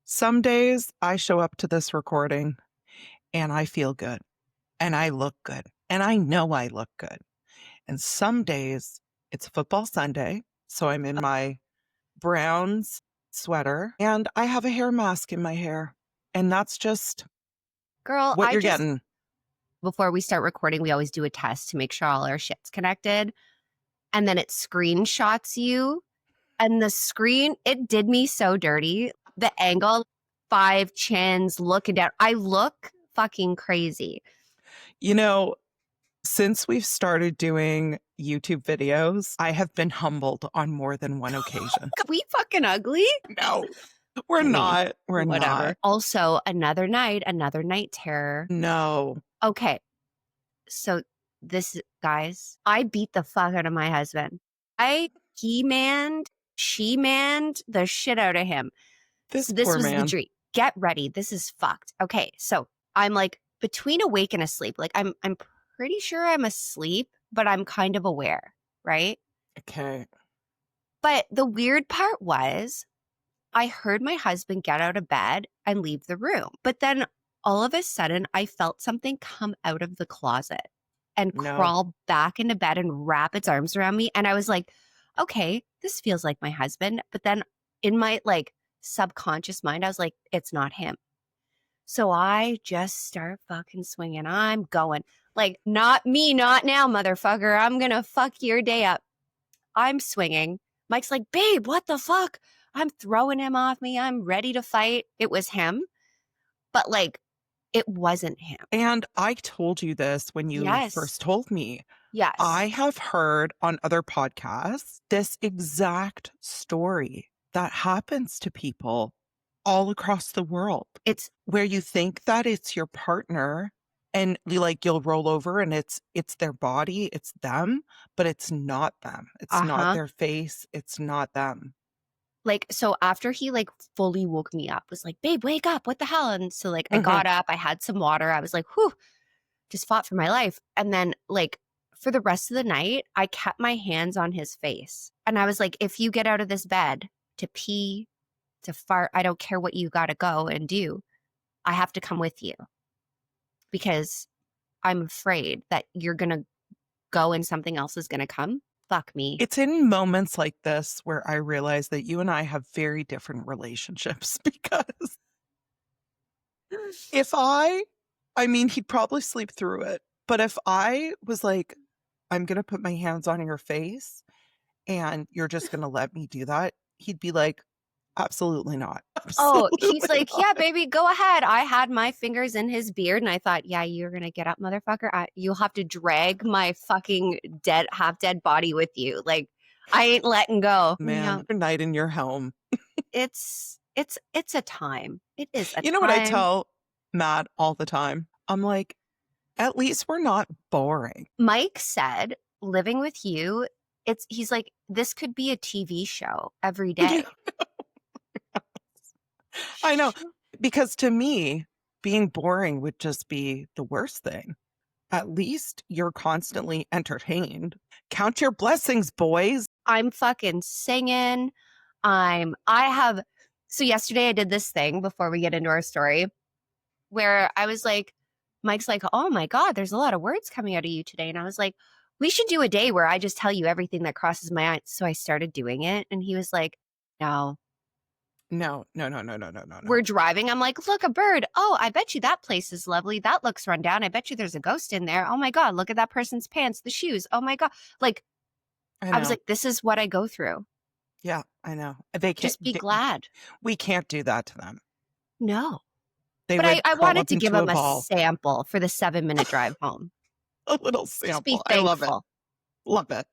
Some days I show up to this recording and I feel good and I look good and I know I look good. And some days it's football Sunday, so I'm in my Browns sweater and I have a hair mask in my hair. And that's just Girl, what you're getting. Before we start recording, we always do a test to make sure all our shit's connected. And then it screenshots you. And the screen, it did me so dirty. The angle, 5 chins, looking down. I look fucking crazy. You know, since we've started doing YouTube videos, I have been humbled on more than one occasion. Are we fucking ugly? No, we're not. We're whatever. not. Also, another night terror. No. Okay. So this, guys, I beat the fuck out of my husband. He-manned, she-manned the shit out of him. This This poor was man. the dream. Get ready. This is fucked. Okay. So I'm like between awake and asleep. Like I'm pretty sure I'm asleep, but I'm kind of aware. Right. Okay. But the weird part was I heard my husband get out of bed and leave the room. But then all of a sudden I felt something come out of the closet and crawl back into bed and wrap its arms around me. And I was like, okay, this feels like my husband. But then in my subconscious mind, I was like, it's not him. So I just start fucking swinging. I'm going like, not me, not now, motherfucker. I'm going to fuck your day up. I'm swinging. Mike's like, babe, what the fuck? I'm throwing him off me. I'm ready to fight. It was him. But it wasn't him. And I told you this when you first told me. Yes. I have heard on other podcasts this exact story that happens to people all across the world. It's where you think that it's your partner and you'll roll over and it's their body, it's them, but it's not them. It's not their face. It's not them. So after he fully woke me up, was like, babe, wake up. What the hell? And so I got up, I had some water. I was like, whew, just fought for my life. And then for the rest of the night, I kept my hands on his face. And I was like, if you get out of this bed to pee, to fart, I don't care what you got to go and do. I have to come with you because I'm afraid that you're going to go and something else is going to come. Fuck me. It's in moments like this where I realize that you and I have very different relationships because if he'd probably sleep through it. But if I was like, I'm going to put my hands on your face and you're just going to let me do that, he'd be like, absolutely not. He's like, yeah, baby, go ahead. I had my fingers in his beard and I thought, yeah, you're going to get up, motherfucker. You'll have to drag my fucking half dead body with you. I ain't letting go. Man, a night in your home. It's a time. It is a time. You know what I tell Matt all the time? I'm like, at least we're not boring. Mike said, living with you, he's like, this could be a TV show every day. I know, because to me, being boring would just be the worst thing. At least you're constantly entertained. Count your blessings, boys. I'm fucking singing. So yesterday I did this thing before we get into our story where I was like, Mike's like, oh my God, there's a lot of words coming out of you today. And I was like, we should do a day where I just tell you everything that crosses my mind. So I started doing it. And he was like, no. We're driving. I'm like, look, a bird. Oh, I bet you that place is lovely. That looks run down. I bet you there's a ghost in there. Oh my God, look at that person's pants, the shoes. Oh my God. I was like, this is what I go through. Yeah, I know. They can't just be glad. We can't do that to them. No. But I wanted to give them a sample for the 7-minute drive home. A little sample. Just be thankful. I love it. Love it.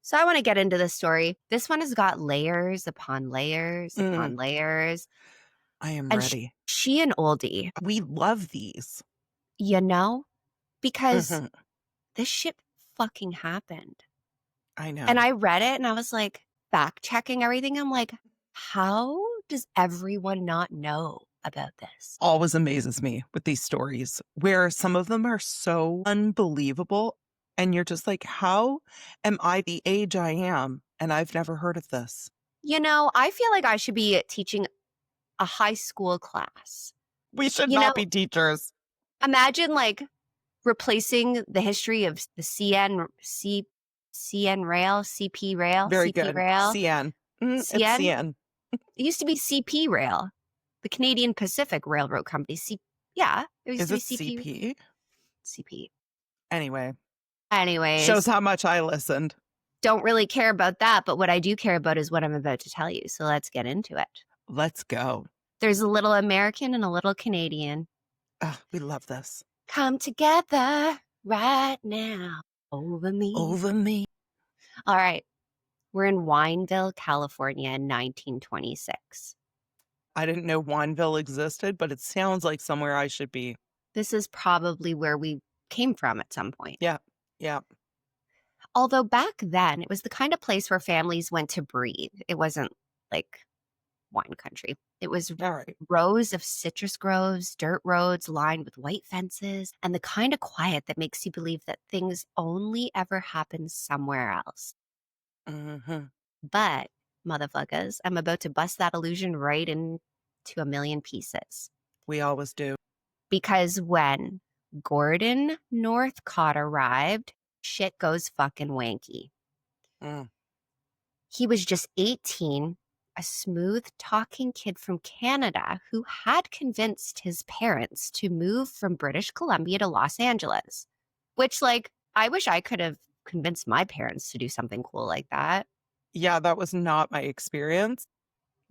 So I want to get into the story. This one has got layers upon layers upon layers. I am ready. She an oldie. We love these. Because this shit fucking happened. I know. And I read it and I was like, fact checking everything. I'm like, how does everyone not know about this? Always amazes me with these stories where some of them are so unbelievable. And you're just like, how am I the age I am? And I've never heard of this. I feel like I should be teaching a high school class. We should You not know, be teachers. imagine like replacing the history of the CN rail, CP rail, Very CP good. rail, CN. It's CN. CN. It used to be CP rail, the Canadian Pacific Railroad Company. Yeah, it used Is to be it CP. CP? CP. Anyway, shows Anyways, how much I listened. don't really care about that, but what I do care about is what I'm about to tell you. So let's get into it. Let's go. There's a little American and a little Canadian. We love this. Come together right now over me. Over me. All right. We're in Wineville, California in 1926. I didn't know Wineville existed, but it sounds like somewhere I should be. This is probably where we came from at some point. Yeah. Yeah. Although back then, it was the kind of place where families went to breathe. It wasn't like wine country. It was All right. rows of citrus groves, dirt roads lined with white fences, and the kind of quiet that makes you believe that things only ever happen somewhere else. Mm-hmm. But, motherfuckers, I'm about to bust that illusion right into a million pieces. We always do. Because when Gordon Northcott arrived, shit goes fucking wanky. Mm. He was just 18, a smooth-talking kid from Canada who had convinced his parents to move from British Columbia to Los Angeles. Which, like, I wish I could have convinced my parents to do something cool like that. Yeah, that was not my experience.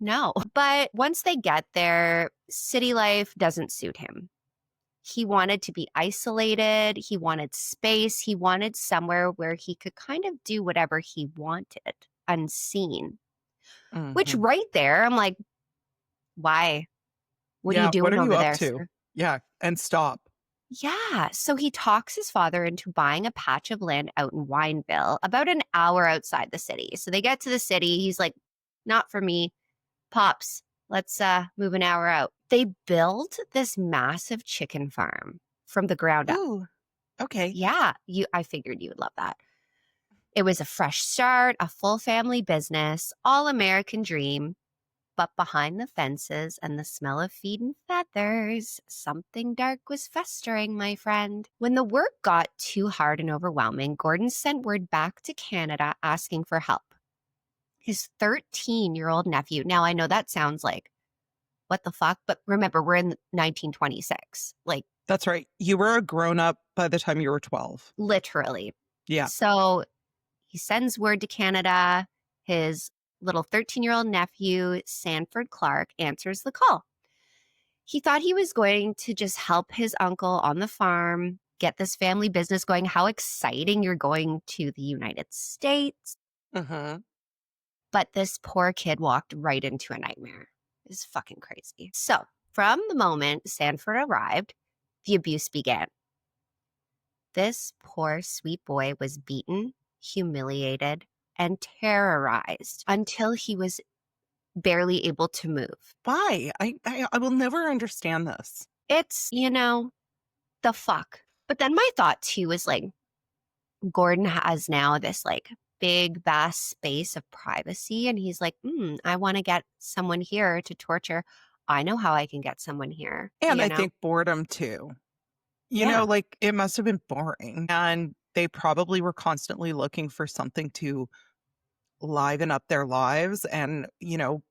No. But once they get there, city life doesn't suit him. He wanted to be isolated. He wanted space. He wanted somewhere where he could kind of do whatever he wanted, unseen. Which Mm-hmm. right there, I'm like, why? What are you Yeah, what doing are you over up there, to? sir? Yeah, and stop. Yeah. So he talks his father into buying a patch of land out in Wineville, about an hour outside the city. So they get to the city. He's like, not for me. Pops, let's move an hour out. They build this massive chicken farm from the ground up. Ooh, okay. Yeah, I figured you would love that. It was a fresh start, a full family business, all American dream. But behind the fences and the smell of feed and feathers, something dark was festering, my friend. When the work got too hard and overwhelming, Gordon sent word back to Canada asking for help. His 13-year-old nephew. Now, I know that sounds like, what the fuck? But remember, we're in 1926. Like, That's right. You were a grown-up by the time you were 12. literally. Yeah. So he sends word to Canada. His little 13-year-old nephew, Sanford Clark, answers the call. He thought he was going to just help his uncle on the farm, get this family business going. How exciting, you're going to the United States. Mm-hmm. But this poor kid walked right into a nightmare. It's fucking crazy. So from the moment Sanford arrived, the abuse began. This poor sweet boy was beaten, humiliated, and terrorized until he was barely able to move. Why? I will never understand this. It's, the fuck. But then my thought too was like, Gordon has now this like big, vast space of privacy. And he's like, I want to get someone here to torture. I know how I can get someone here. And I think boredom too. Like it must have been boring. And they probably were constantly looking for something to liven up their lives. And,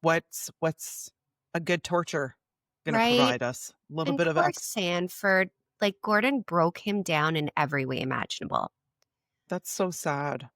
what's a good torture going to right. provide us? A little And bit of poor Sanford, like Gordon broke him down in every way imaginable. That's so sad.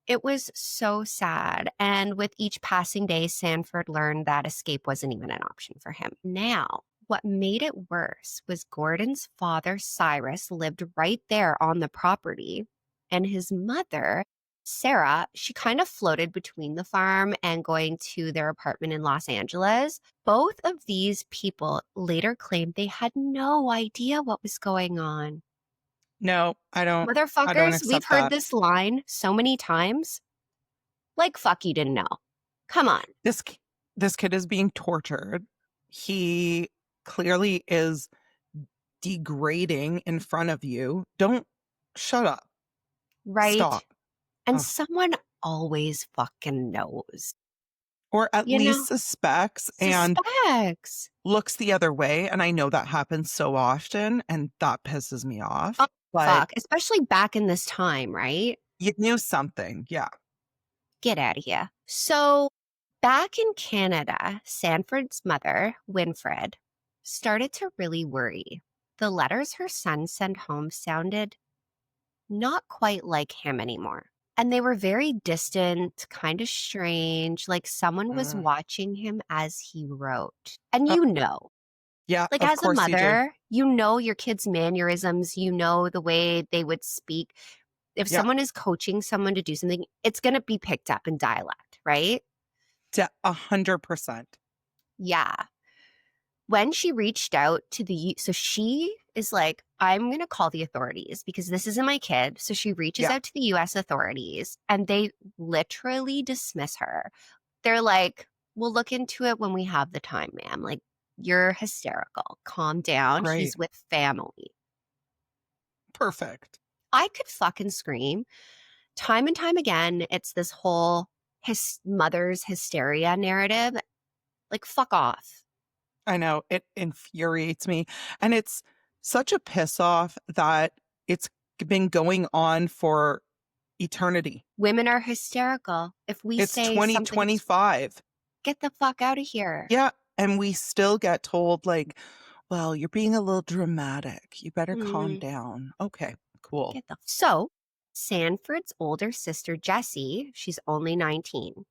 It was so sad. And with each passing day, Sanford learned that escape wasn't even an option for him. Now, what made it worse was Gordon's father, Cyrus, lived right there on the property. And his mother, Sarah, she kind of floated between the farm and going to their apartment in Los Angeles. Both of these people later claimed they had no idea what was going on. No, I don't Motherfuckers, we've accept heard that. this line so many times. Like, fuck, you didn't know. Come on. This kid is being tortured. He clearly is degrading in front of you. Don't shut up. Right? Stop. And someone always fucking knows. Or at least suspects. And looks the other way. And I know that happens so often, and that pisses me off. Oh, But fuck. Especially back in this time, right? you knew something. Yeah. Get out of here. So back in Canada, Sanford's mother, Winfred, started to really worry. The letters her son sent home sounded not quite like him anymore. And they were very distant, kind of strange, like someone was Mm. watching him as he wrote. And Uh, yeah, like of as a course you do. mother, you know your kids' mannerisms, you know the way they would speak. If Yeah. someone is coaching someone to do something, it's going to be picked up in dialect, right? 100%. Yeah. When she reached out to so she is like, I'm going to call the authorities because this isn't my kid. So she reaches Yeah. out to the US authorities and they literally dismiss her. They're like, we'll look into it when we have the time, ma'am. Like, you're hysterical. Calm down. Great. He's with family. Perfect. I could fucking scream. Time and time again, it's this whole mother's hysteria narrative. Like, fuck off. I know. It infuriates me. And it's such a piss off that it's been going on for eternity. Women are hysterical. If we It's say something's, 2025. get the fuck out of here. Yeah. And we still get told, like, well, you're being a little dramatic. You better calm down. Okay, cool. So, Sanford's older sister, Jessie, she's only 19,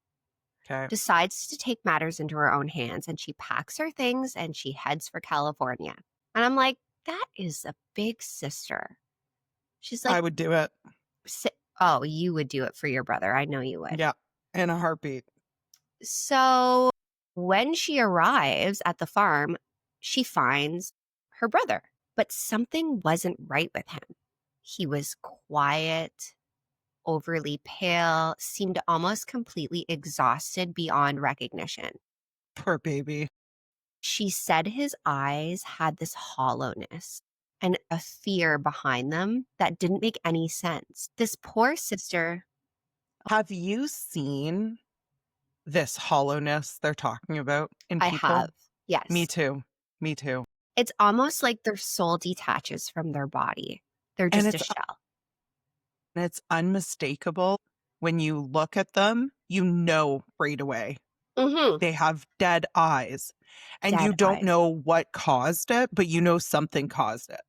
Okay. decides to take matters into her own hands and she packs her things and she heads for California. And I'm like, that is a big sister. She's like, I would do it. oh, you would do it for your brother. I know you would. Yeah. In a heartbeat. So when she arrives at the farm, she finds her brother, but something wasn't right with him. He was quiet, overly pale, seemed almost completely exhausted beyond recognition. Poor baby. She said his eyes had this hollowness and a fear behind them that didn't make any sense. This poor sister. Have you seen this hollowness they're talking about in I people? have. Yes. Me too. Me too. It's almost like their soul detaches from their body. They're And just a shell. it's unmistakable. When you look at them, you know right away. Mm-hmm. They have dead eyes. And you don't know what caused it, but you know something caused it.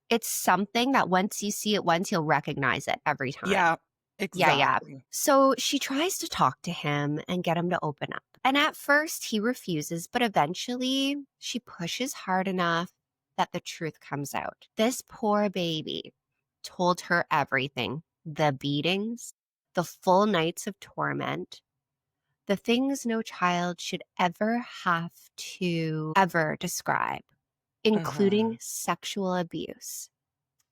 It's something that once you see it once, you'll recognize it every time. Yeah, exactly. Yeah. So she tries to talk to him and get him to open up. And at first he refuses, but eventually she pushes hard enough that the truth comes out. This poor baby told her everything. The beatings, the full nights of torment, the things no child should ever have to ever describe, including sexual abuse.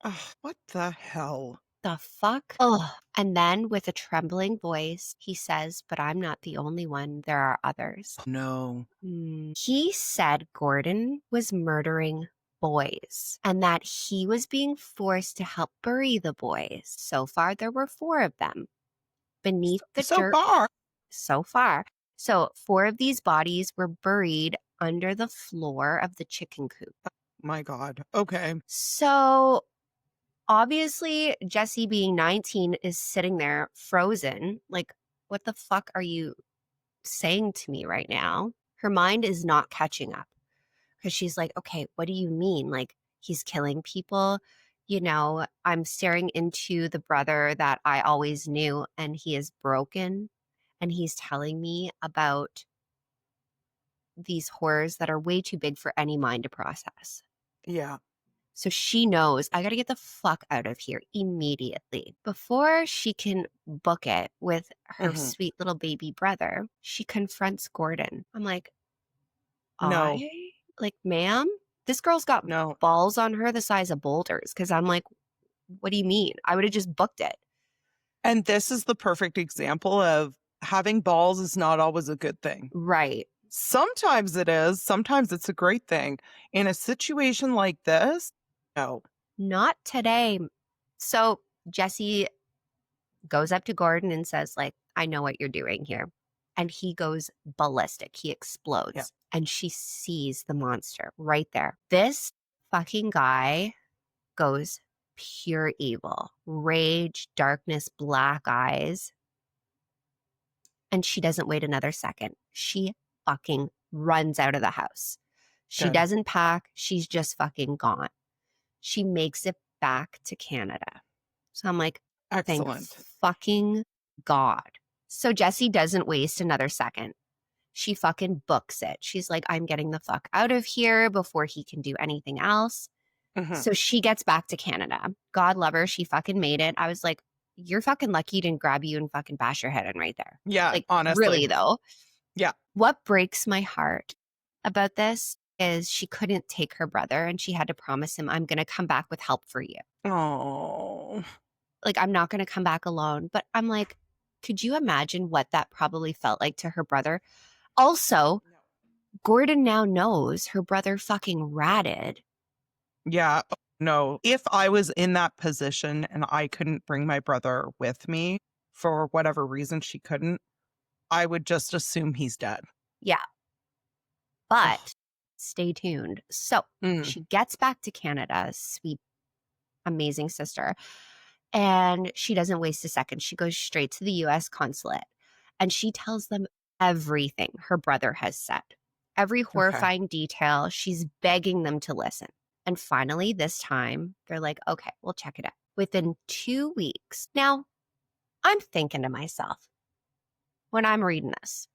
Oh, what the hell? The fuck? Ugh. And then with a trembling voice, he says, but I'm not the only one. There are others. No. He said Gordon was murdering boys and that he was being forced to help bury the boys. So far, there were 4 of them beneath the dirt. So far. So 4 of these bodies were buried under the floor of the chicken coop. My God. Okay. So obviously, Jessie being 19 is sitting there frozen. Like, what the fuck are you saying to me right now? Her mind is not catching up because she's like, okay, what do you mean? Like, he's killing people? You know, I'm staring into the brother that I always knew and he is broken. And he's telling me about these horrors that are way too big for any mind to process. Yeah. So she knows, I got to get the fuck out of here immediately. Before she can book it with her sweet little baby brother, she confronts Gordon. I'm like, No. Ma'am, this girl's got No. balls on her the size of boulders. Because I'm like, what do you mean? I would have just booked it. And this is the perfect example of having balls is not always a good thing. Right. Sometimes it is. Sometimes it's a great thing. In a situation like this, no. Not today. So Jessie goes up to Gordon and says, like, I know what you're doing here. and he goes ballistic. He explodes. Yeah. And she sees the monster right there. This fucking guy goes pure evil, rage, darkness, black eyes. And she doesn't wait another second. She fucking runs out of the house. She Good. doesn't pack. She's just fucking gone. She makes it back to Canada. So I'm like, thank Excellent. fucking God. So Jessie doesn't waste another second. She fucking books it. She's like, I'm getting the fuck out of here before he can do anything else. Mhm. So she gets back to Canada. God love her. She fucking made it. I was like, you're fucking lucky he didn't grab you and fucking bash your head in right there. Yeah, Like, honestly. really, though. Yeah. What breaks my heart about this is she couldn't take her brother and she had to promise him, I'm going to come back with help for you. Oh. Like, I'm not going to come back alone. But I'm like, could you imagine what that probably felt like to her brother? Also, Gordon now knows her brother fucking ratted. Yeah. No. If I was in that position and I couldn't bring my brother with me for whatever reason she couldn't, I would just assume he's dead. Yeah. Ugh. But stay tuned. So Mm. she gets back to Canada, sweet, amazing sister. And she doesn't waste a second. She goes straight to the US consulate and she tells them everything her brother has said. Every Okay. horrifying detail. She's begging them to listen. And finally, this time, they're like, okay, we'll check it out. Within 2 weeks. Now, I'm thinking to myself when I'm reading this,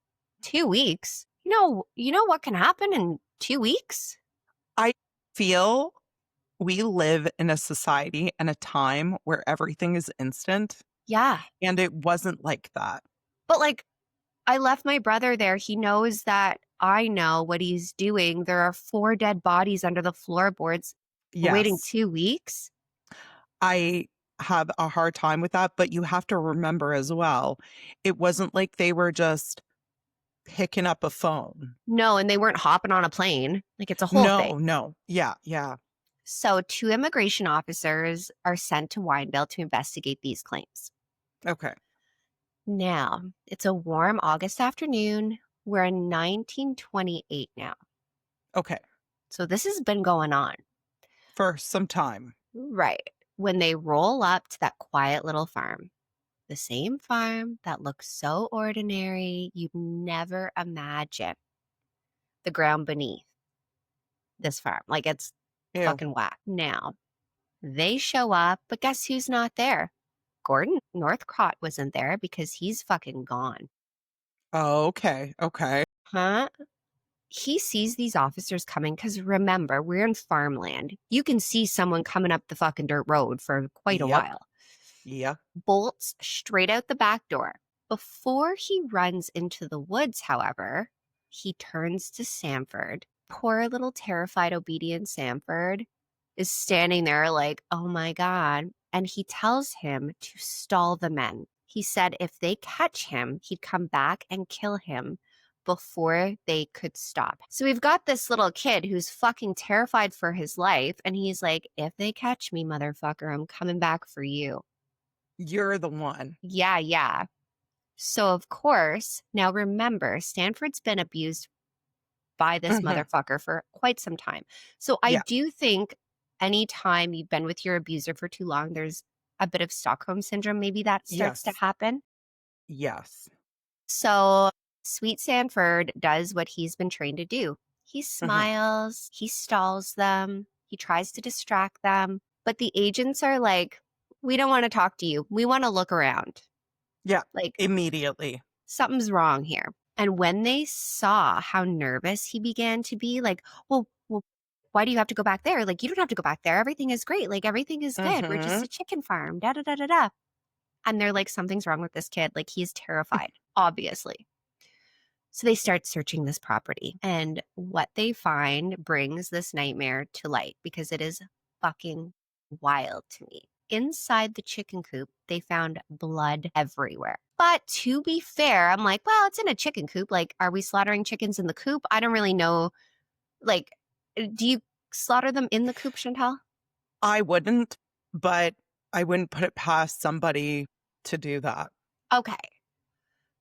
2 weeks? You know what can happen in 2 weeks? I feel we live in a society and a time where everything is instant, Yeah. and it wasn't like that. But like, I left my brother there. He knows that I know what he's doing. There are 4 dead bodies under the floorboards. We're waiting Yes. 2 weeks. I have a hard time with that, but you have to remember as well, it wasn't like they were just picking up a phone. No, and they weren't hopping on a plane. Like, it's a whole thing. No. Yeah, yeah. So 2 immigration officers are sent to Wineville to investigate these claims. Okay. Now, it's a warm August afternoon. We're in 1928 now. Okay. So this has been going on. For some time. Right. When they roll up to that quiet little farm, the same farm that looks so ordinary, you'd never imagine the ground beneath this farm. Like, it's Ew. fucking whack. Now, they show up, but guess who's not there? Gordon Northcott wasn't there because he's fucking gone. Oh, okay. Okay. Huh? He sees these officers coming because remember, we're in farmland. You can see someone coming up the fucking dirt road for quite a Yep. while. Yeah. Bolts straight out the back door. Before he runs into the woods, however, he turns to Sanford. Poor little terrified, obedient Sanford is standing there like, oh my God. And he tells him to stall the men. He said if they catch him, he'd come back and kill him before they could stop. So we've got this little kid who's fucking terrified for his life. And he's like, if they catch me, motherfucker, I'm coming back for you. You're the one. Yeah. So, of course, now remember, Stanford's been abused by this motherfucker for quite some time. So I Yeah. do think anytime you've been with your abuser for too long, there's a bit of Stockholm syndrome. Maybe that starts to Yes. happen. Yes. So sweet Sanford does what he's been trained to do. He smiles, he stalls them, he tries to distract them. But the agents are like, we don't want to talk to you. We want to look around. Yeah. Like, Immediately. something's wrong here. And when they saw how nervous he began to be, like, well, why do you have to go back there? Like, you don't have to go back there. Everything is great. Like, everything is good. We're just a chicken farm. Da da da da da. And they're like, something's wrong with this kid. Like, he's terrified, obviously. So they start searching this property. And what they find brings this nightmare to light because it is fucking wild to me. Inside the chicken coop, they found blood everywhere. But to be fair, I'm like, well, it's in a chicken coop. Like, are we slaughtering chickens in the coop? I don't really know. Like, do you slaughter them in the coop, Chantal? I wouldn't, but I wouldn't put it past somebody to do that. Okay.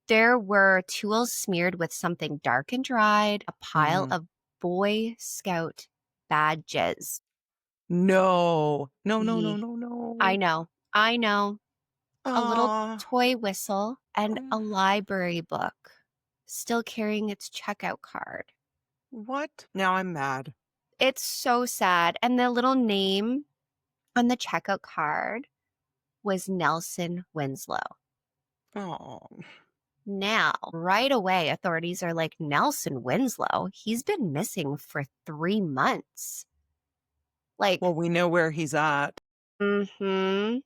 There were tools smeared with something dark and dried, a pile of Boy Scout badges. No. No, no, no, Ye- no, no. I know. A little Aw. toy whistle and a library book, still carrying its checkout card. What? Now I'm mad. It's so sad. And the little name on the checkout card was Nelson Winslow. Oh. Now, right away, authorities are like, Nelson Winslow? He's been missing for 3 months. Like, Well, we know where he's at. mm-hmm.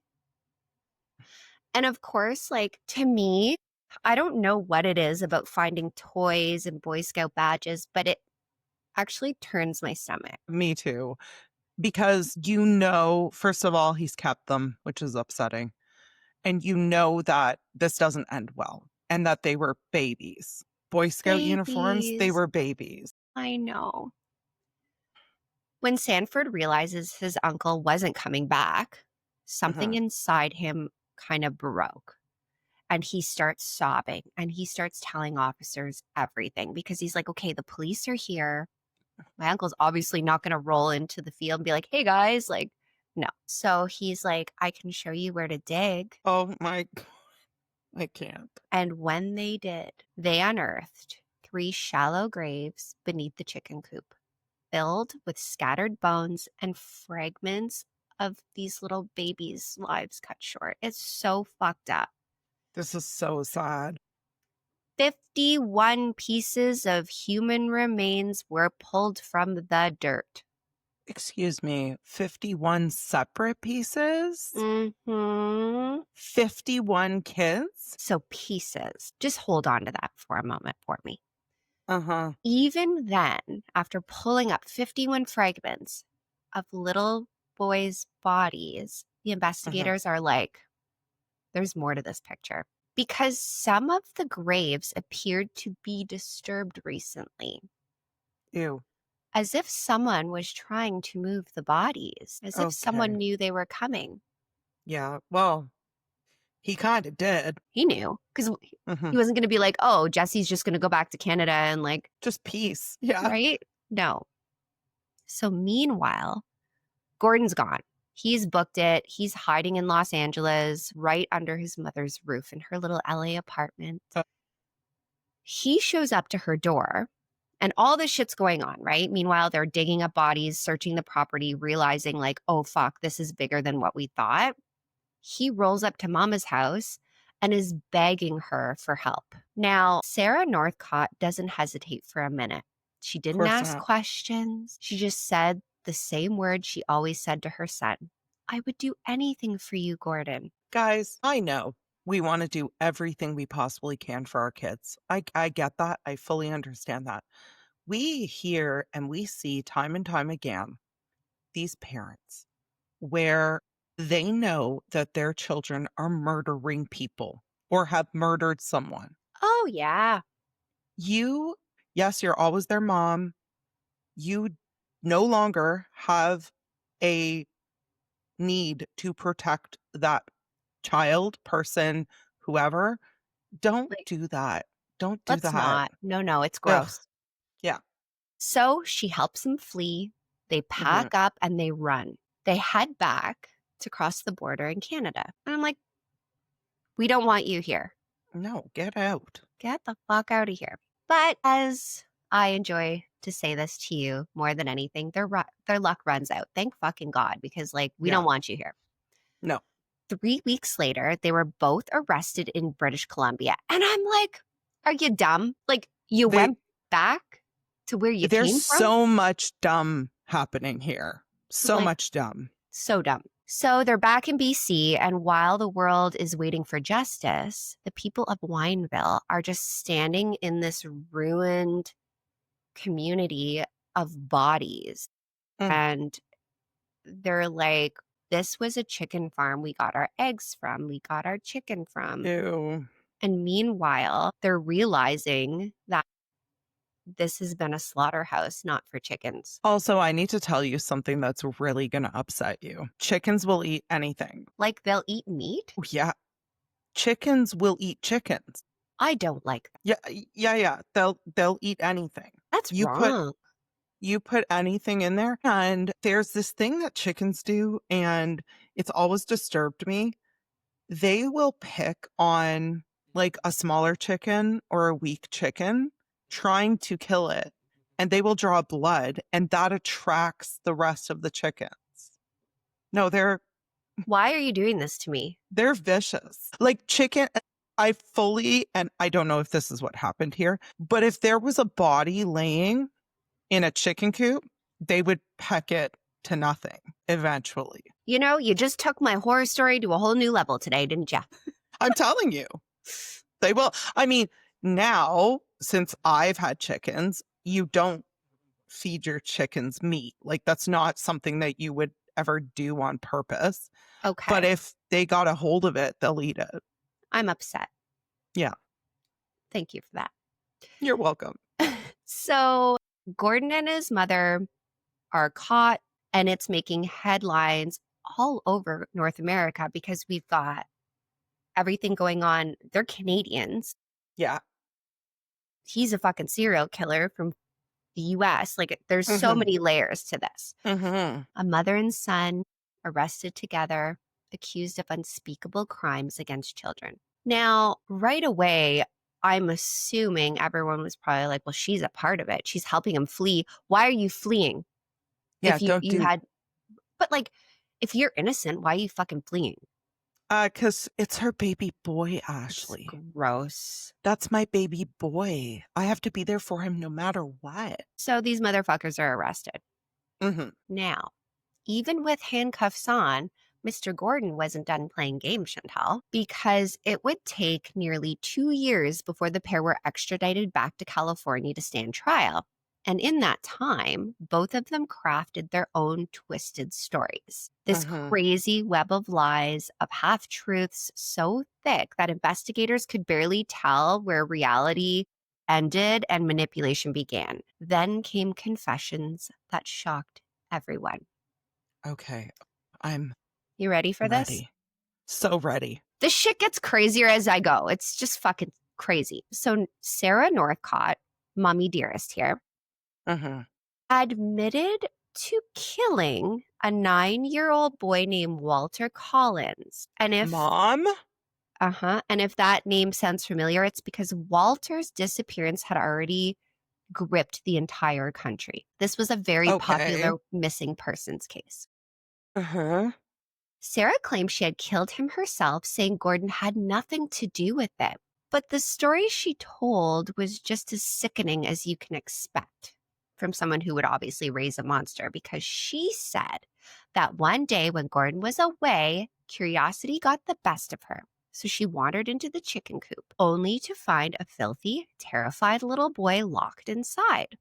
And of course, like, to me, I don't know what it is about finding toys and Boy Scout badges, but it actually turns my stomach. Me too. Because first of all, he's kept them, which is upsetting. And you know that this doesn't end well and that they were babies. Boy Scout uniforms, they Babies. were babies. I know. When Sanford realizes his uncle wasn't coming back, something inside him kind of broke. And he starts sobbing and he starts telling officers everything because he's like, okay, the police are here. My uncle's obviously not going to roll into the field and be like, hey guys, like, no. So he's like, I can show you where to dig. Oh my God. I can't. And when they did, they unearthed 3 shallow graves beneath the chicken coop, filled with scattered bones and fragments of these little babies' lives cut short. It's so fucked up. This is so sad. 51 pieces of human remains were pulled from the dirt. Excuse me, 51 separate pieces? Mm-hmm. 51 kids? So pieces. Just hold on to that for a moment for me. Uh-huh. Even then, after pulling up 51 fragments of little boys' bodies, the investigators are like, there's more to this picture. Because some of the graves appeared to be disturbed recently, Ew. as if someone was trying to move the bodies, as if someone Okay. knew they were coming. Yeah, well, he kind of did. He knew, because Mhm. he wasn't going to be like, oh, Jesse's just going to go back to Canada and like, Just peace. Yeah. right? No. So meanwhile, Gordon's gone. He's booked it. He's hiding in Los Angeles, right under his mother's roof in her little LA apartment. He shows up to her door and all this shit's going on, right? Meanwhile, they're digging up bodies, searching the property, realizing like, oh, fuck, this is bigger than what we thought. He rolls up to Mama's house and is begging her for help. Now, Sarah Northcott doesn't hesitate for a minute. She Of didn't course ask not. questions. She just said the same words she always said to her son. I would do anything for you, Gordon. Guys, I know we want to do everything we possibly can for our kids. I get that. I fully understand that. We hear and we see time and time again these parents where they know that their children are murdering people or have murdered someone. Oh, yeah. Yes, you're always their mom. You no longer have a need to protect that child, person, whoever. Don't Like, do that. Don't do let's that. not. No, it's Ugh. gross. Yeah. So she helps him flee. They Mhm. pack up and they run. They head back to cross the border in Canada. And I'm like, we don't want you here. No, get out. Get the fuck out of here. But as I enjoy to say this to you more than anything, their luck runs out. Thank fucking God, because like we Yeah. don't want you here. No. 3 weeks later, they were both arrested in British Columbia. And I'm like, are you dumb? Like you They went back to where you There's came from? so much dumb happening here. So Like, much dumb. so dumb. So they're back in BC, and while the world is waiting for justice, the people of Wineville are just standing in this ruined community of bodies. Mm. And they're like, this was a chicken farm we got our eggs from, we got our chicken from. Ew. And meanwhile, they're realizing that this has been a slaughterhouse, not for chickens. Also, I need to tell you something that's really going to upset you. Chickens will eat anything. Like they'll eat meat? Yeah. Chickens will eat chickens. I don't like that. Yeah. They'll eat anything. That's You put wrong. you put anything in there, and there's this thing that chickens do, and it's always disturbed me. They will pick on like a smaller chicken or a weak chicken, trying to kill it, and they will draw blood, and that attracts the rest of the chickens. No, Why are you doing this to me? they're vicious. Like chicken, I fully, and I don't know if this is what happened here, but if there was a body laying in a chicken coop, they would peck it to nothing eventually. You know, you just took my horror story to a whole new level today, didn't you? I'm telling you, they will. I mean, now, since I've had chickens, you don't feed your chickens meat. Like, that's not something that you would ever do on purpose. But Okay. if they got a hold of it, they'll eat it. I'm upset. Yeah. Thank you for that. You're welcome. So Gordon and his mother are caught, and it's making headlines all over North America because we've got everything going on. They're Canadians. Yeah. He's a fucking serial killer from the US. Like, there's so Mm-hmm. many layers to this. Mm-hmm. A mother and son arrested together, accused of unspeakable crimes against children. Now, right away, I'm assuming everyone was probably like, well, she's a part of it. She's helping him flee. Why are you fleeing? Yeah, If you had, but like, if you're innocent, why are you fucking fleeing? because it's her baby boy, It's Ashley. gross. That's my baby boy. I have to be there for him no matter what. So these motherfuckers are arrested. Mm-hmm. Now, even with handcuffs on, Mr. Gordon wasn't done playing games, Chantal, because it would take nearly 2 years before the pair were extradited back to California to stand trial. And in that time, both of them crafted their own twisted stories. This Mhm. crazy web of lies, of half truths so thick that investigators could barely tell where reality ended and manipulation began. Then came confessions that shocked everyone. Okay. I'm You ready for this? ready. So ready. This shit gets crazier as I go. It's just fucking crazy. So Sarah Northcott, mommy dearest here, Mm-hmm. admitted to killing a 9-year-old boy named Walter Collins. And if Mom? and if that name sounds familiar, it's because Walter's disappearance had already gripped the entire country. This was a very Okay. popular missing persons case. Uh-huh. Sarah claimed she had killed him herself, saying Gordon had nothing to do with it. But the story she told was just as sickening as you can expect from someone who would obviously raise a monster, because she said that one day when Gordon was away, curiosity got the best of her. So she wandered into the chicken coop, only to find a filthy, terrified little boy locked inside.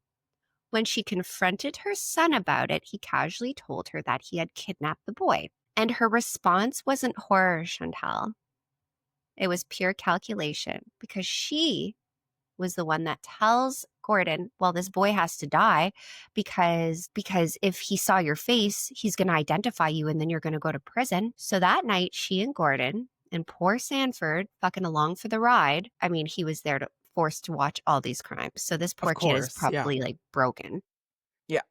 When she confronted her son about it, he casually told her that he had kidnapped the boy. And her response wasn't horror, Chantal. It was pure calculation, because she was the one that tells Gordon, well, this boy has to die because if he saw your face, he's going to identify you and then you're going to go to prison. So that night, she and Gordon and poor Sanford fucking along for the ride. I mean, he was there to forced to watch all these crimes. So this poor Of kid is course. Yeah. probably like broken. Yeah.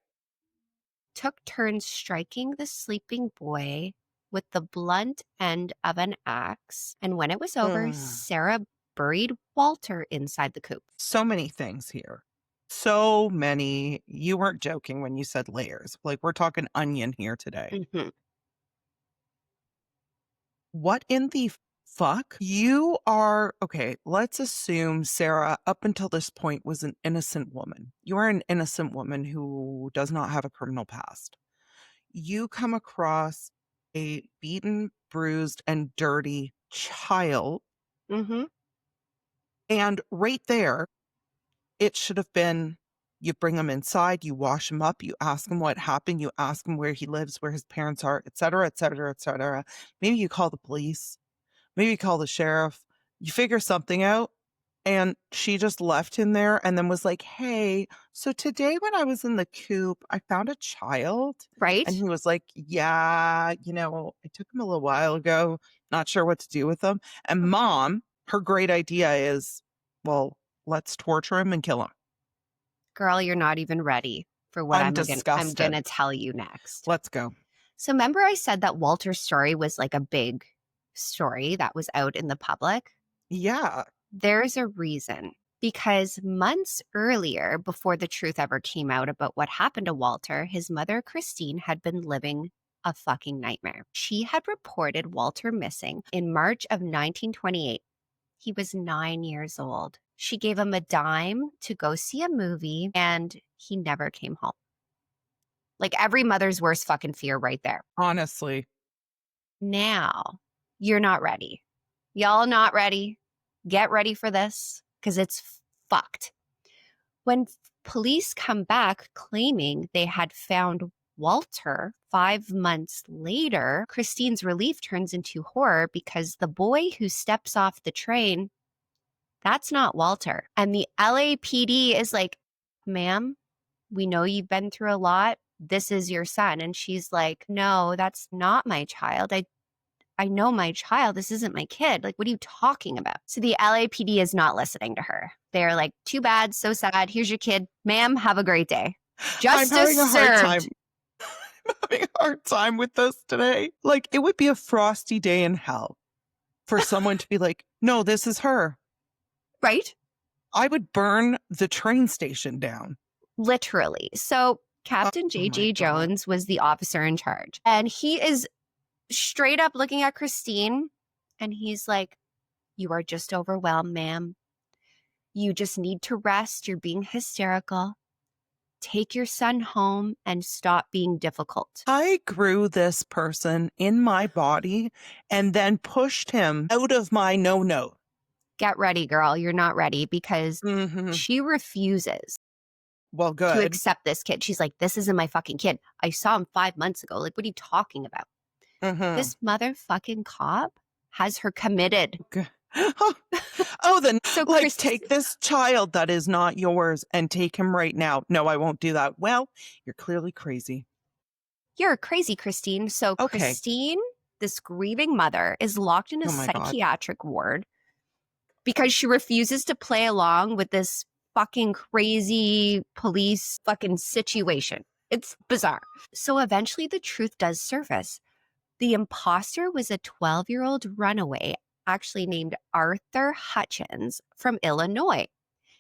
Took turns striking the sleeping boy with the blunt end of an axe. And when it was over, Sarah buried Walter inside the coop. So many things here. So many. You weren't joking when you said layers. Like, we're talking onion here today. Mm-hmm. What in the fuck? You are, okay, let's assume Sarah, up until this point, was an innocent woman. You are an innocent woman who does not have a criminal past. You come across a beaten, bruised, and dirty child. Mm-hmm. And right there, it should have been, you bring him inside, you wash him up, you ask him what happened, you ask him where he lives, where his parents are, et cetera, et cetera, et cetera. Maybe you call the police, maybe you call the sheriff, you figure something out. And she just left him there and then was like, hey, so today when I was in the coop, I found a child. Right? And he was like, yeah, I took him a little while ago, not sure what to do with him. And mom, her great idea is, Well, let's torture him and kill him. Girl, you're not even ready for what I'm I'm disgusted. going to tell you next. Let's go. So remember I said that Walter's story was like a big story that was out in the public? Yeah. There's a reason. Because months earlier, before the truth ever came out about what happened to Walter, his mother, Christine, had been living a fucking nightmare. She had reported Walter missing in March of 1928. He was 9 years old. She gave him a dime to go see a movie, and he never came home. Like every mother's worst fucking fear right there. Honestly. Now, you're not ready. Y'all not ready. Get ready for this because it's fucked. When police come back claiming they had found Walter 5 months later, Christine's relief turns into horror because the boy who steps off the train, that's not Walter. And the LAPD is like, ma'am, we know you've been through a lot. This is your son. And she's like, no, that's not my child. I know my child. This isn't my kid. Like, what are you talking about? So the LAPD is not listening to her. They're like, too bad, so sad. Here's your kid. Ma'am, have a great day. Justice I'm having a hard served. time. I'm having a hard time with this today. Like, it would be a frosty day in hell for someone to be like, no, this is her. Right? I would burn the train station down. Literally. So Captain J.J. Jones was the officer in charge. And he is straight up looking at Christine. And he's like, you are just overwhelmed, ma'am. You just need to rest. You're being hysterical. Take your son home and stop being difficult. I grew this person in my body and then pushed him out of my no-no. Get ready, girl. You're not ready because she refuses to accept this kid. She's like, this isn't my fucking kid. I saw him 5 months ago. Like, what are you talking about? This motherfucking cop has her committed. Then so like, take this child that is not yours and take him right now. No, I won't do that. Well, you're clearly crazy. You're crazy, Christine. So Christine, this grieving mother, is locked in a psychiatric ward because she refuses to play along with this fucking crazy police fucking situation. It's bizarre. So eventually the truth does surface. The imposter was a 12-year-old runaway, actually named Arthur Hutchins from Illinois.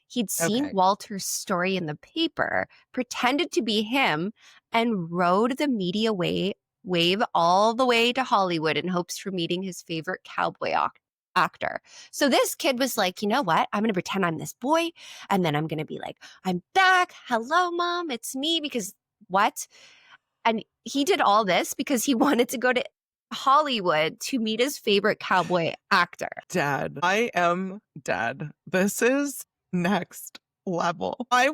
He'd seen Walter's story in the paper, pretended to be him, and rode the media wave all the way to Hollywood in hopes for meeting his favorite cowboy actor. So this kid was like, you know what? I'm going to pretend I'm this boy, and then I'm going to be like, I'm back. Hello, Mom. It's me. Because what? And he did all this because he wanted to go to Hollywood to meet his favorite cowboy actor. Dad, I am dead. This is next level. I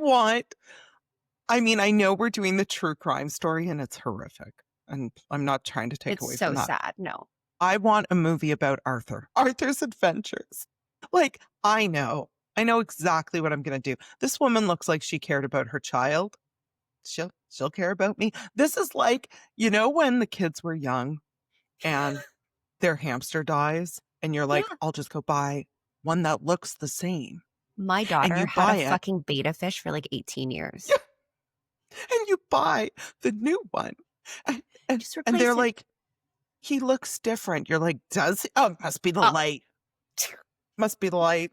know we're doing the true crime story and it's horrific. And I'm not trying to take away from that. It's so sad. No. I want a movie about Arthur's adventures. Like, I know exactly what I'm going to do. This woman looks like she cared about her child. She'll care about me. This is like, when the kids were young and their hamster dies and you're like, I'll just go buy one that looks the same. My daughter had a fucking beta fish for like 18 years. Yeah. And you buy the new one. And they're like, he looks different. You're like, does he? Oh, must be the light. Must be the light.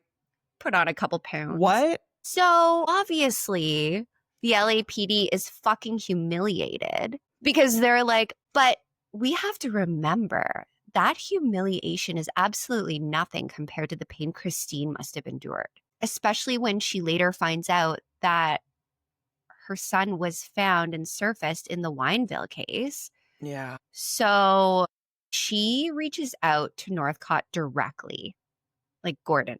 Put on a couple pounds. What? So obviously the LAPD is fucking humiliated because they're like, but we have to remember that humiliation is absolutely nothing compared to the pain Christine must have endured, especially when she later finds out that her son was found and surfaced in the Wineville case. Yeah. So she reaches out to Northcott directly, like Gordon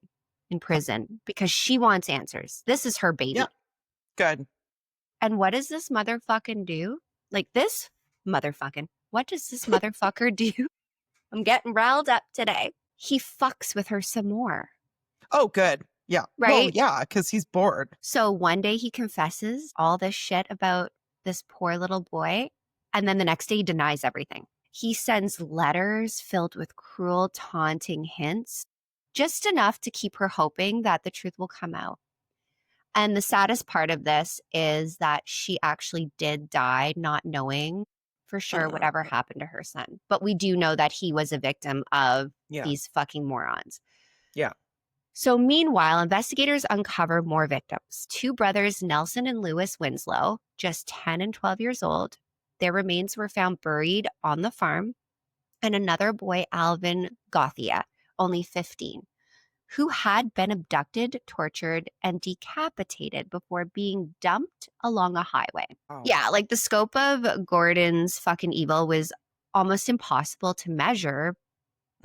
in prison, because she wants answers. This is her baby. Yeah. Good. And what does this motherfucking do? Like this motherfucking, what does this motherfucker do? I'm getting riled up today. He fucks with her some more. Oh, good. Yeah. Right? Well, yeah, because he's bored. So one day he confesses all this shit about this poor little boy. And then the next day he denies everything. He sends letters filled with cruel, taunting hints. just enough to keep her hoping that the truth will come out. And the saddest part of this is that she actually did die not knowing for sure whatever happened to her son. But we do know that he was a victim of these fucking morons. Yeah. So meanwhile, investigators uncover more victims. Two brothers, Nelson and Lewis Winslow, just 10 and 12 years old. Their remains were found buried on the farm. And another boy, Alvin Gothia, only 15, who had been abducted, tortured, and decapitated before being dumped along a highway. Oh. Yeah, like the scope of Gordon's fucking evil was almost impossible to measure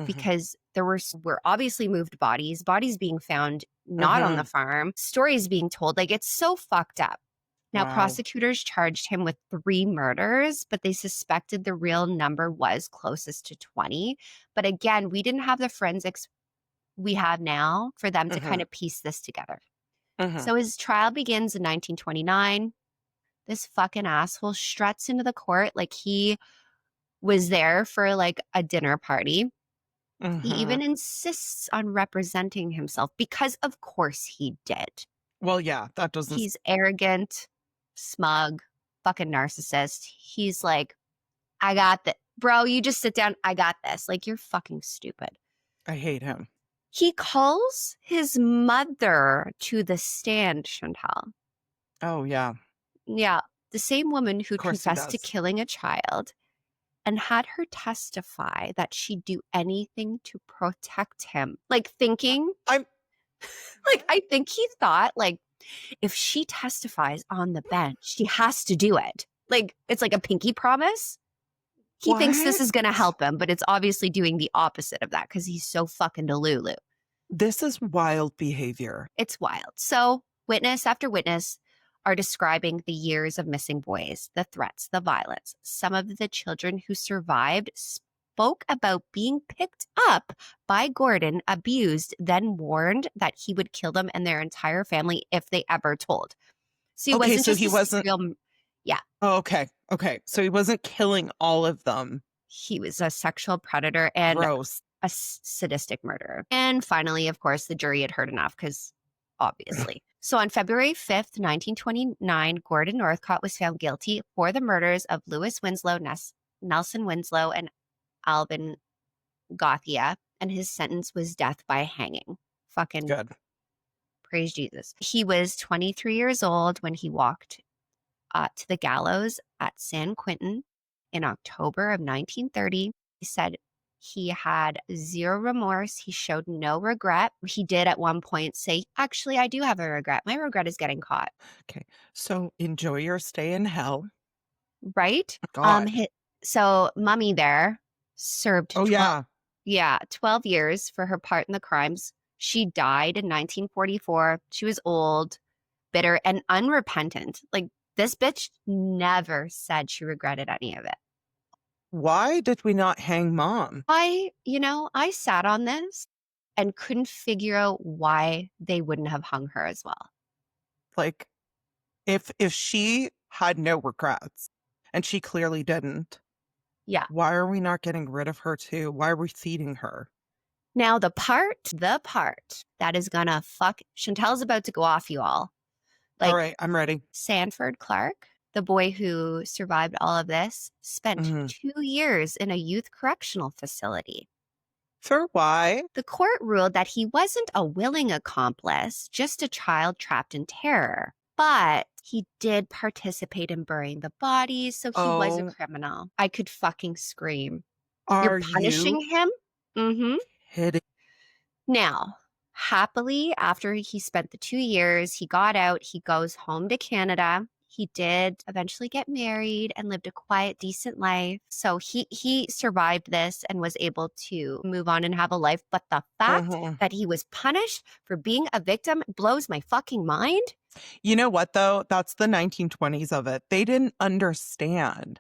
because there were obviously moved bodies being found not on the farm, stories being told. Like, it's so fucked up. Now, prosecutors charged him with 3 murders, but they suspected the real number was closest to 20. But again, we didn't have the forensics we have now for them to kind of piece this together. So his trial begins in 1929. This fucking asshole struts into the court like he was there for like a dinner party. He even insists on representing himself because of course he did. Well, yeah, that doesn't... He's arrogant, smug, fucking narcissist. He's like, I got this. Bro, you just sit down. I got this. Like, you're fucking stupid. I hate him. He calls his mother to the stand, Chantal. Oh, yeah. Yeah. The same woman who Of course he confessed to does. killing a child and had her testify that she'd do anything to protect him. Like, thinking, I'm... like, I think he thought, like, if she testifies on the bench, she has to do it. Like, it's like a pinky promise. He thinks this is going to help him, but it's obviously doing the opposite of that because he's so fucking delulu. This is wild behavior. It's wild. So witness after witness are describing the years of missing boys, the threats, the violence. Some of the children who survived spoke about being picked up by Gordon, abused, then warned that he would kill them and their entire family if they ever told. So he wasn't real... Yeah. Oh, okay. Okay. So he wasn't killing all of them. He was a sexual predator and Gross. a sadistic murderer. And finally, of course, the jury had heard enough because obviously. So on February 5th, 1929, Gordon Northcott was found guilty for the murders of Lewis Winslow, Nelson Winslow, and Alvin Gothia, and his sentence was death by hanging. Fucking good. Praise Jesus. He was 23 years old when he walked to the gallows at San Quentin in October of 1930. He said he had zero remorse. He showed no regret. He did at one point say, actually, I do have a regret. My regret is getting caught. Okay. So enjoy your stay in hell. Right? God. So Mummy there served 12 years for her part in the crimes. She died in 1944. She was old, bitter, and unrepentant. Like, this bitch never said she regretted any of it. Why did we not hang Mom? I sat on this and couldn't figure out why they wouldn't have hung her as well. Like, if she had no regrets, and she clearly didn't, why are we not getting rid of her too? Why are we feeding her? Now, the part that is gonna fuck... Chantel's about to go off, you all. All right, I'm ready. Sanford Clark, the boy who survived all of this, spent 2 years in a youth correctional facility. For why? The court ruled that he wasn't a willing accomplice, just a child trapped in terror. But he did participate in burying the bodies, so he was a criminal. I could fucking scream. You're punishing him? Mm-hmm. Kidding. Now, happily, after he spent the 2 years, he got out. He goes home to Canada. He did eventually get married and lived a quiet, decent life. So he survived this and was able to move on and have a life. But the fact that he was punished for being a victim blows my fucking mind. You know what, though? That's the 1920s of it. They didn't understand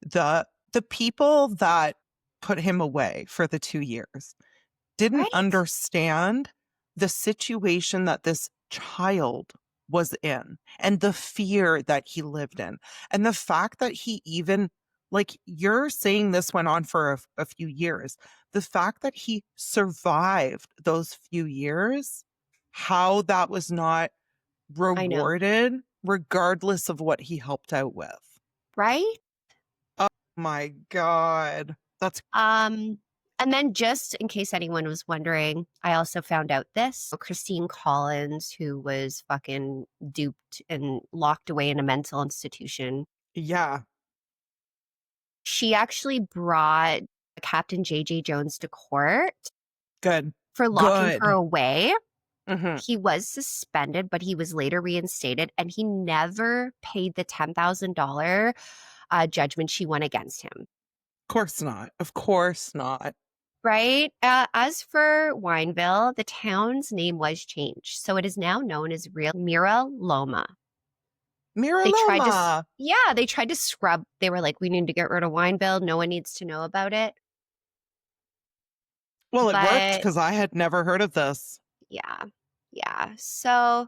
the people that put him away for the 2 years didn't understand the situation that this child was in and the fear that he lived in. And the fact that he even Like, you're saying this went on for a few years. The fact that he survived those few years, how that was not I know. rewarded, regardless of what he helped out with. Right? Oh my God. That's And then just in case anyone was wondering, I also found out this. Christine Collins, who was fucking duped and locked away in a mental institution, yeah. she actually brought Captain J.J. Jones to court Good. for locking her Good. away. Mm-hmm. He was suspended, but he was later reinstated, and he never paid the $10,000 judgment she won against him. Of course not. Of course not. Right? As for Wineville, the town's name was changed. So it is now known as Mira Loma. They tried to, Miraloma. they tried to scrub. They were like, we need to get rid of Wineville. No one needs to know about it. Well, it worked But because I had never heard of this. yeah. So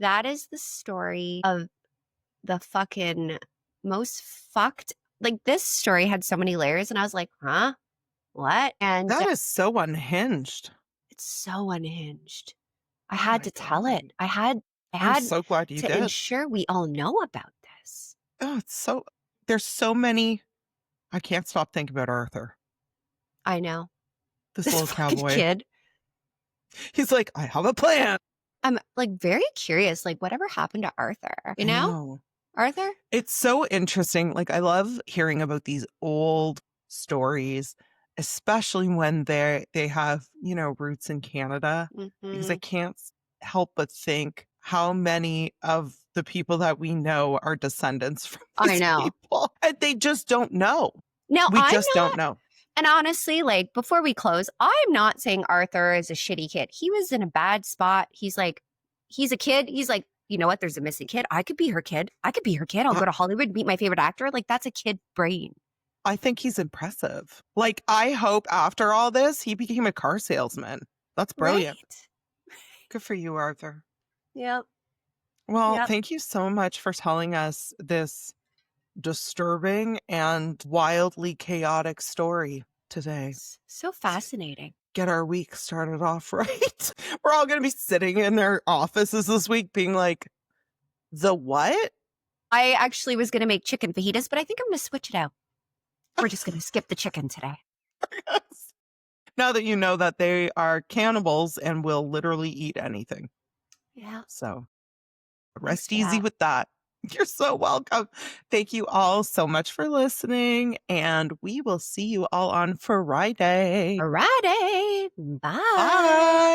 that is the story of the fucking most fucked. Like, this story had so many layers, and I was like, huh? What? And That is so unhinged. it's so unhinged. I Oh had my to tell God. it. I had I'm so glad you to did. ensure we all know about this. Oh, there's so many. I can't stop thinking about Arthur. I know. This This little fucking cowboy. kid. He's like, I have a plan. I'm like very curious, like whatever happened to Arthur? You I know? Arthur? It's so interesting. Like, I love hearing about these old stories, especially when they have, roots in Canada, because I Mm-hmm. can't help but think how many of the people that we know are descendants from I these know. people. And they just don't know. Now, We I'm just don't not, know. and honestly, like before we close, I'm not saying Arthur is a shitty kid. He was in a bad spot. He's a kid. He's like, you know what? There's a missing kid. I could be her kid. I'll go to Hollywood, meet my favorite actor. Like, that's a kid brain. I think he's impressive. Like, I hope after all this, he became a car salesman. That's brilliant. Right. Good for you, Arthur. Yep. Well, thank you so much for telling us this disturbing and wildly chaotic story today. So fascinating. Get our week started off right. We're all going to be sitting in their offices this week being like, the what? I actually was going to make chicken fajitas, but I think I'm going to switch it out. We're just going to skip the chicken today. Now that you know that they are cannibals and will literally eat anything. Yeah. So rest easy with that. You're so welcome. Thank you all so much for listening, and we will see you all on Friday. Bye. Bye.